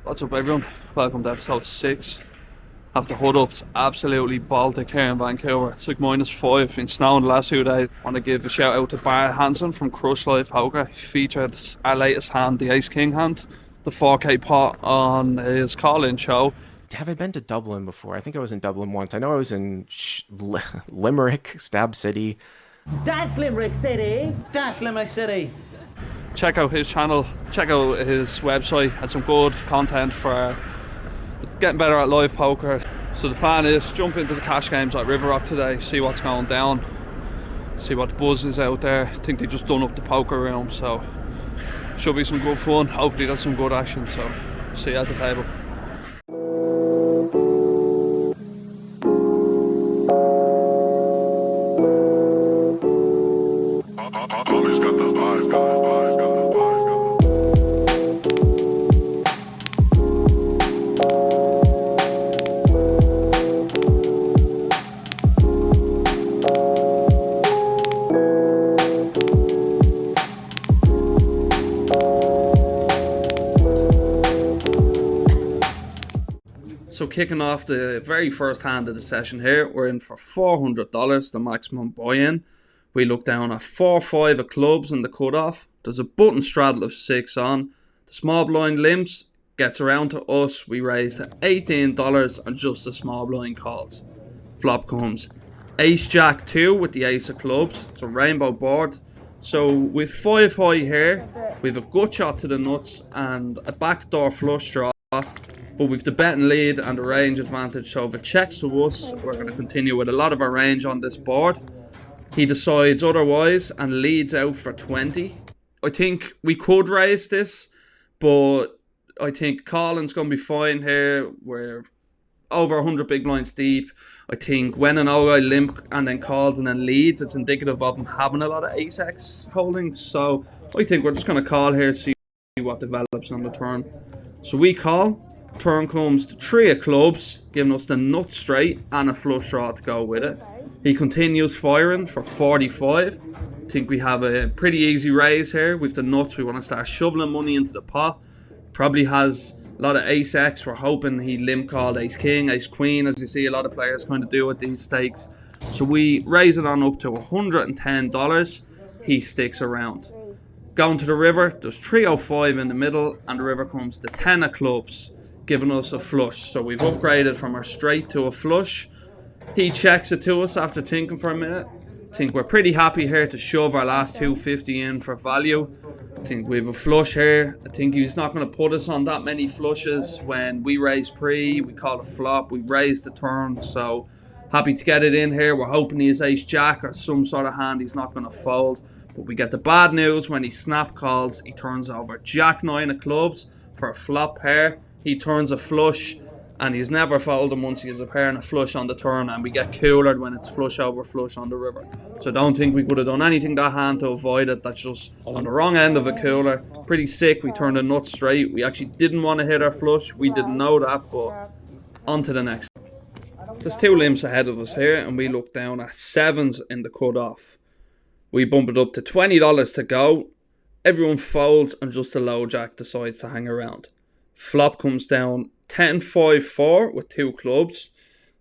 What's up everyone? Welcome to episode 6. After hood ups, absolutely Baltic here in Vancouver. It's like -5, been snowing the last 2 days. Want to give a shout out to Barrett Hansen from Crush Life Poker. He featured our latest hand, the Ace King hand, the 4K pot on his call-in show. Have I been to Dublin before? I think I was in Dublin once. I know I was in Limerick, Stab City. That's Limerick City! That's Limerick City! Check out his channel, check out his website, and some good content for getting better at live poker. So the plan is jump into the cash games at Riverrock today, see what's going down, see what the buzz is out there. I think they just done up the poker room, so should be some good fun. Hopefully that's some good action, so see you at the table. So kicking off the very first hand of the session here, we're in for $400, the maximum buy-in. We look down at 4-5 of clubs in the cutoff. There's a button straddle of 6 on. The small blind limps gets around to us. We raise to $18 on just the small blind calls. Flop comes Ace Jack 2 with the Ace of clubs. It's a rainbow board. So with 5 high here, we have a gut shot to the nuts and a backdoor flush draw. But we've the betting lead and the range advantage, so if it checks to us, we're going to continue with a lot of our range on this board. He decides otherwise and leads out for 20. I think we could raise this, but I think Colin's going to be fine here. We're over 100 big blinds deep. I think when an old guy limp and then calls and then leads, it's indicative of him having a lot of ace-x holdings. So I think we're just going to call here, see what develops on the turn. So we call. Turn comes to 3 of clubs, giving us the nut straight and a flush draw to go with it. He continues firing for 45. I think we have a pretty easy raise here. With the nuts, we want to start shoveling money into the pot. Probably has a lot of ace-x. We're hoping he limp called ace-king, ace-queen, as you see a lot of players kind of do with these stakes. So we raise it on up to $110. He sticks around. Going to the river, there's 305 in the middle, and the river comes to 10 of clubs, giving us a flush. So we've upgraded from our straight to a flush. He checks it to us after thinking for a minute. I think we're pretty happy here to shove our last 250 in for value. I think we have a flush here. I think he's not going to put us on that many flushes. When we raise pre, we call it flop, we raise the turn, so happy to get it in here. We're hoping he is ace jack or some sort of hand he's not going to fold. But we get the bad news when he snap calls. He turns over jack 9 of clubs for a flop pair. He turns a flush, and he's never folded once he has a pair and a flush on the turn, and we get coolered when it's flush over flush on the river. So I don't think we could have done anything that hand to avoid it. That's just on the wrong end of a cooler. Pretty sick. We turned a nut straight. We actually didn't want to hit our flush. We didn't know that, but on to the next. There's 2 limps ahead of us here, and we look down at 7s in the cutoff. We bump it up to $20 to go. Everyone folds, and just the low jack decides to hang around. Flop comes down 10-5-4 with 2 clubs.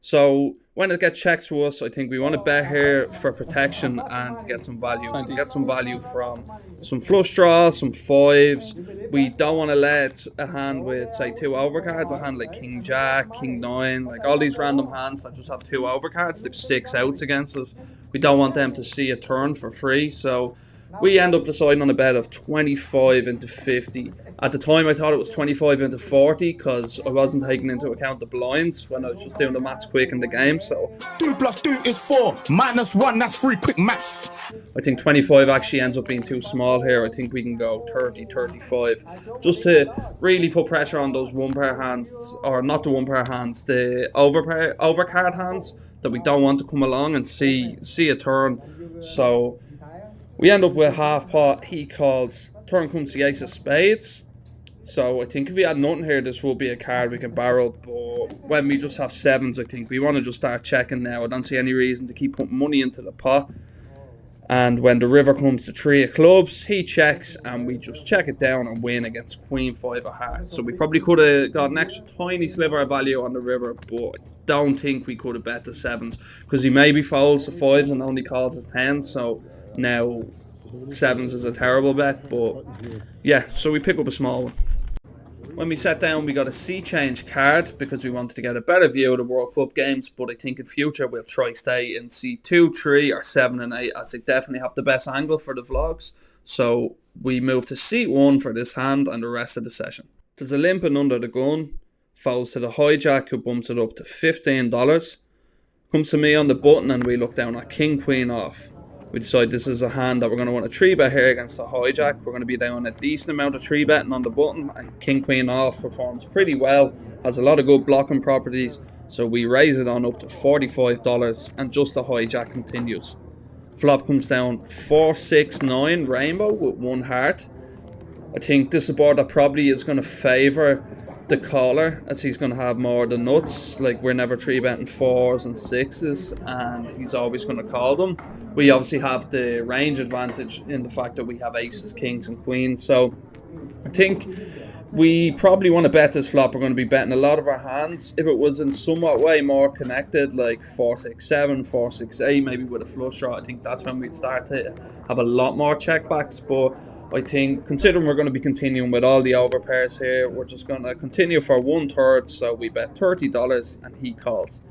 So when it gets checked to us, I think we want to bet here for protection and to get some value. And to get some value from some flush draws, some 5s. We don't want to let a hand with, say, 2 overcards, a hand like King Jack, King 9, like all these random hands that just have 2 overcards. They've 6 outs against us. We don't want them to see a turn for free. So we end up deciding on a bet of 25 into 50. At the time, I thought it was 25 into 40 because I wasn't taking into account the blinds when I was just doing the maths quick in the game. So 2 + 2 is 4, -1, that's 3, quick maths. I think 25 actually ends up being too small here. I think we can go 30, 35, just to really put pressure on those 1 pair hands, or not the 1 pair hands, the overcard hands that we don't want to come along and see a turn. So we end up with half pot. He calls. Turn comes the ace of spades. So I think if we had nothing here, this will be a card we can barrel. But when we just have 7s, I think we want to just start checking now. I don't see any reason to keep putting money into the pot. And when the river comes to 3 of clubs, he checks and we just check it down and win against queen 5 of hearts. So we probably could have got an extra tiny sliver of value on the river, but I don't think we could have bet the 7s because he maybe folds the 5s and only calls his 10s. So now 7s is a terrible bet, but yeah, so we pick up a small one. When we sat down, we got a sea change card because we wanted to get a better view of the World Cup games, but I think in future we'll try stay in C2, 3 or 7 and 8 as they definitely have the best angle for the vlogs. So we moved to C1 for this hand and the rest of the session. There's a limping under the gun, falls to the hijack who bumps it up to $15. Comes to me on the button and we look down at king queen off. We decide this is a hand that we're going to want to 3-bet here against the hijack. We're going to be down a decent amount of 3-betting on the button, and king queen off performs pretty well, has a lot of good blocking properties, so we raise it on up to $45 and just the hijack continues. Flop comes down 4-6-9 rainbow with 1 heart. I think this is a board that probably is going to favour the caller, as he's going to have more of the nuts. Like, we're never 3-betting 4s and 6s and he's always going to call them. We obviously have the range advantage in the fact that we have aces, kings and queens, so I think we probably want to bet this flop. We're going to be betting a lot of our hands. If it was in somewhat way more connected, like 4-6-7, 4-6-8, maybe with a flush draw, I think that's when we'd start to have a lot more checkbacks. But I think, considering we're going to be continuing with all the overpairs here, we're just going to continue for 1/3, so we bet $30 and he calls.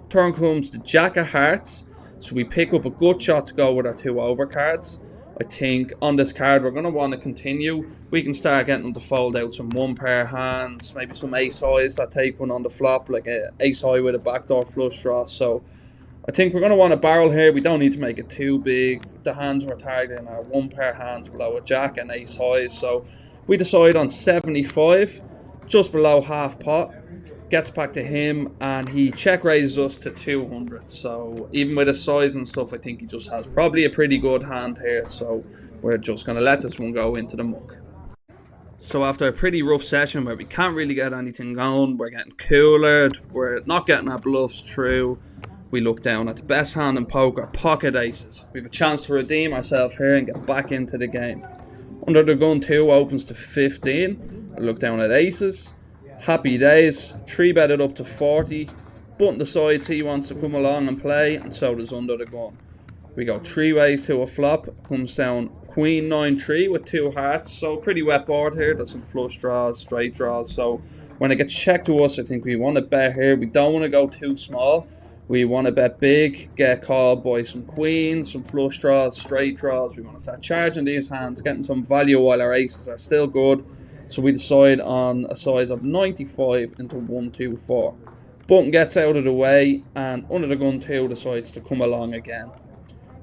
Turn comes the jack of hearts, so we pick up a good shot to go with our 2 overcards. I think on this card we're going to want to continue. We can start getting them to fold out some 1-pair hands, maybe some ace highs that take one on the flop, like a ace high with a backdoor flush draw. So I think we're going to want to barrel here. We don't need to make it too big. The hands we're targeting are 1-pair hands below a jack and ace highs. So we decide on 75, just below half pot. Gets back to him and he check raises us to 200. So even with his size and stuff, I think he just has probably a pretty good hand here. So we're just going to let this one go into the muck. So after a pretty rough session where we can't really get anything going, we're getting coolered, we're not getting our bluffs through, we look down at the best hand in poker, pocket aces. We have a chance to redeem ourselves here and get back into the game. Under the gun 2 opens to 15. I look down at aces. Happy days, 3-bet it up to 40. Button decides he wants to come along and play, and so does under the gun. We go 3 ways to a flop. Comes down queen 9-3 with 2 hearts, so pretty wet board here. There's some flush draws, straight draws, so when it gets checked to us, I think we want to bet here. We don't want to go too small. We want to bet big, get called by some queens, some flush draws, straight draws. We want to start charging these hands, getting some value while our aces are still good. So we decide on a size of 95 into 124. Button gets out of the way and under the gun 2 decides to come along again.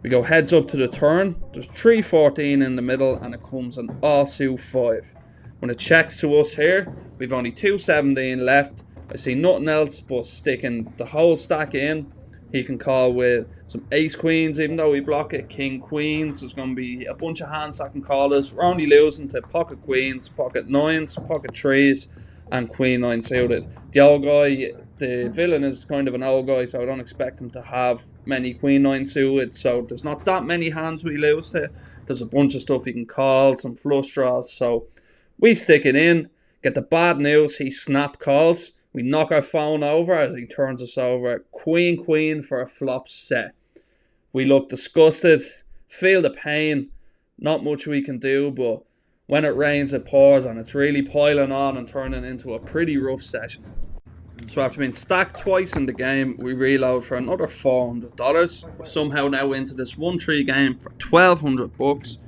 We go heads up to the turn. There's 3-14 in the middle and it comes an offsuit 5. When it checks to us here, we've only 2-17 left. I see nothing else but sticking the whole stack in. He can call with some ace queens, even though we block it, king queens. There's going to be a bunch of hands that can call us. We're only losing to pocket queens, pocket 9s, pocket 3s, and queen 9 suited. The old guy, the villain, is kind of an old guy, so I don't expect him to have many queen 9 suited. So there's not that many hands we lose to. There's a bunch of stuff he can call, some flush draws. So we stick it in, get the bad news, he snap calls. We knock our phone over as he turns us over. Queen, queen for a flop set. We look disgusted, feel the pain. Not much we can do, but when it rains, it pours, and it's really piling on and turning into a pretty rough session. So after being stacked twice in the game, we reload for another $400. We're somehow now into this 1-3 game for $1,200.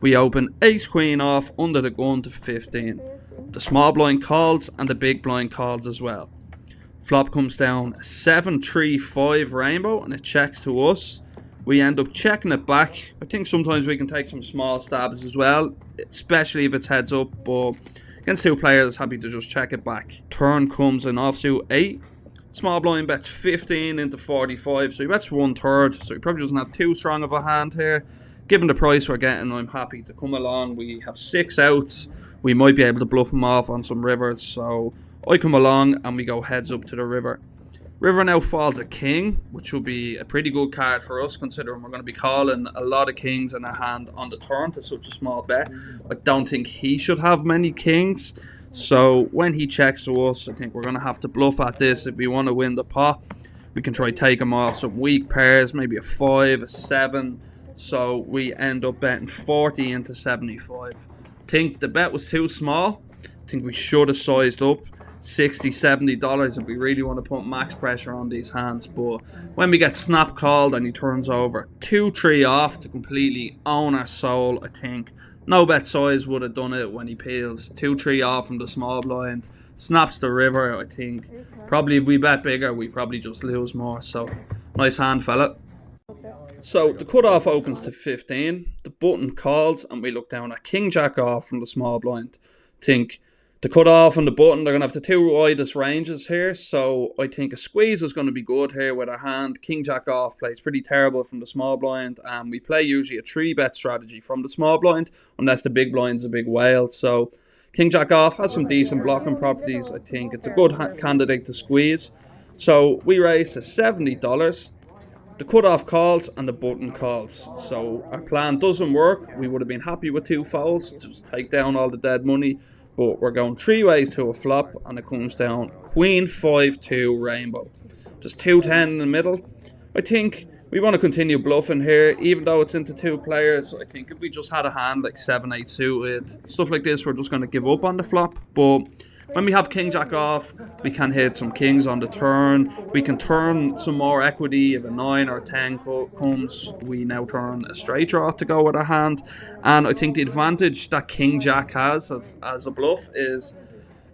We open ace queen off under the gun to 15. The small blind calls and the big blind calls as well. Flop comes down 7-3-5 rainbow and it checks to us. We end up checking it back. I think sometimes we can take some small stabs as well, especially if it's heads up, but against 2 players, happy to just check it back. Turn comes an offsuit 8. Small blind bets 15 into 45, so he bets 1/3, so he probably doesn't have too strong of a hand here. Given the price we're getting, I'm happy to come along. We have 6 outs. We might be able to bluff him off on some rivers, so I come along and we go heads up to the river. River now falls a king, which will be a pretty good card for us, considering we're going to be calling a lot of kings in our hand on the turn to such a small bet. I don't think he should have many kings, so when he checks to us, I think we're going to have to bluff at this if we want to win the pot. We can try take him off some weak pairs, maybe a 5, a 7, so we end up betting 40 into 75. I think the bet was too small. I think we should have sized up $60, $70 if we really want to put max pressure on these hands. But when we get snap called and he turns over 2-3 off to completely own our soul, I think no bet size would have done it when he peels 2-3 off from the small blind, snaps the river. I think probably if we bet bigger, we probably just lose more. So nice hand, fella. So the cutoff opens to 15, the button calls, and we look down at king jack off from the small blind. I think the cutoff and the button, they're going to have the two widest ranges here, so I think a squeeze is going to be good here with our hand. King jack off plays pretty terrible from the small blind, and we play usually a 3-bet strategy from the small blind, unless the big blind's a big whale. So king jack off has some decent blocking properties. I think it's a good candidate to squeeze. So we raise to $70. The cutoff calls and the button calls. So our plan doesn't work. We would have been happy with 2 folds, just take down all the dead money. But we're going 3 ways to a flop, and it comes down queen 5-2 rainbow. Just 2-10 in the middle. I think we want to continue bluffing here, even though it's into 2 players. I think if we just had a hand like 7-8 suited, stuff like this, we're just going to give up on the flop. But when we have king jack off, we can hit some kings on the turn. We can turn some more equity. If a 9 or a 10 comes, we now turn a straight draw to go with our hand. And I think the advantage that king jack has as a bluff is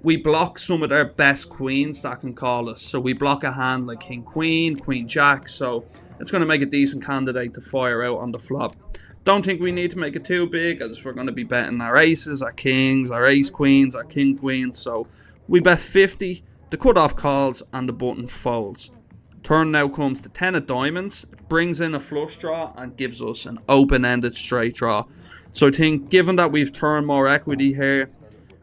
we block some of their best queens that can call us. So we block a hand like king queen, queen jack. So it's going to make a decent candidate to fire out on the flop. Don't think we need to make it too big, as we're going to be betting our aces, our kings, our ace queens, our king queens. So we bet 50, the cutoff calls, and the button folds. Turn now comes to 10 of diamonds, brings in a flush draw and gives us an open-ended straight draw. So I think given that we've turned more equity here,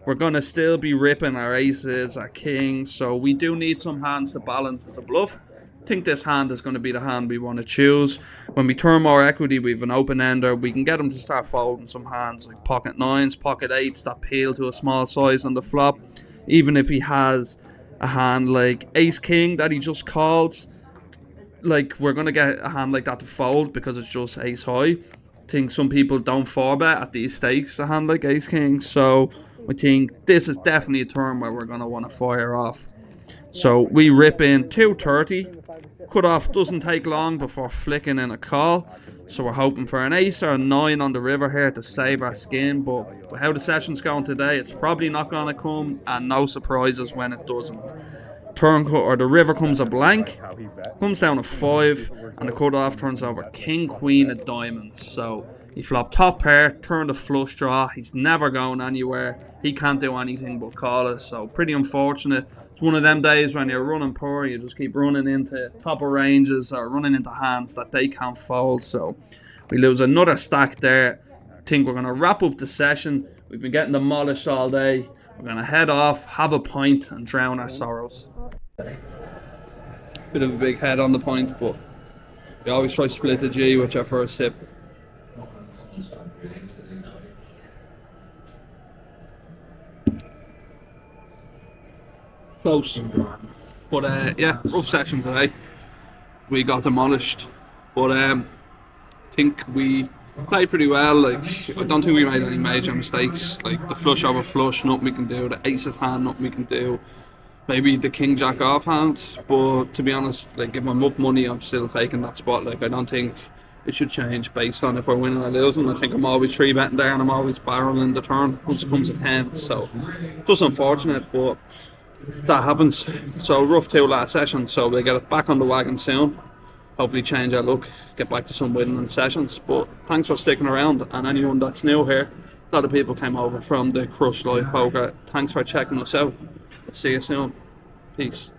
we're going to still be ripping our aces, our kings. So we do need some hands to balance the bluff. I think this hand is going to be the hand we want to choose. When we turn more equity, we have an open ender. We can get him to start folding some hands like pocket 9s, pocket 8s that peel to a small size on the flop. Even if he has a hand like ace king that he just calls, like we're going to get a hand like that to fold because it's just ace high. I think some people don't 4-bet at these stakes a hand like ace king. So I think this is definitely a turn where we're going to want to fire off. So we rip in 230. Cutoff doesn't take long before flicking in a call. So we're hoping for an ace or a 9 on the river here to save our skin. But with how the session's going today, it's probably not going to come, and no surprises when it doesn't. Turn cut, or the river comes a blank, comes down a 5, and the cutoff turns over king queen of diamonds. So he flopped top pair, turned a flush draw. He's never going anywhere. He can't do anything but call us. So pretty unfortunate. It's one of them days when you're running poor, you just keep running into top of ranges or running into hands that they can't fold. So we lose another stack there. I think we're going to wrap up the session. We've been getting demolished all day. We're going to head off, have a pint, and drown our sorrows. Bit of a big head on the pint, but we always try to split the G with your first sip. Close. But yeah, rough session today. We got demolished. But I think we played pretty well. Like, I don't think we made any major mistakes. Like the flush over flush, nothing we can do. The aces hand, nothing we can do. Maybe the king jack off hand. But to be honest, like if I'm up money, I'm still taking that spot. Like I don't think it should change based on if we're winning or losing. I think I'm always 3-betting there and I'm always barreling the turn once it comes to 10. So just unfortunate, but that happens. So rough 2 last session, so we'll get it back on the wagon soon. Hopefully change our look, get back to some winning sessions. But thanks for sticking around, and anyone that's new here, a lot of people came over from the Crush Live Poker. Thanks for checking us out. See you soon. Peace.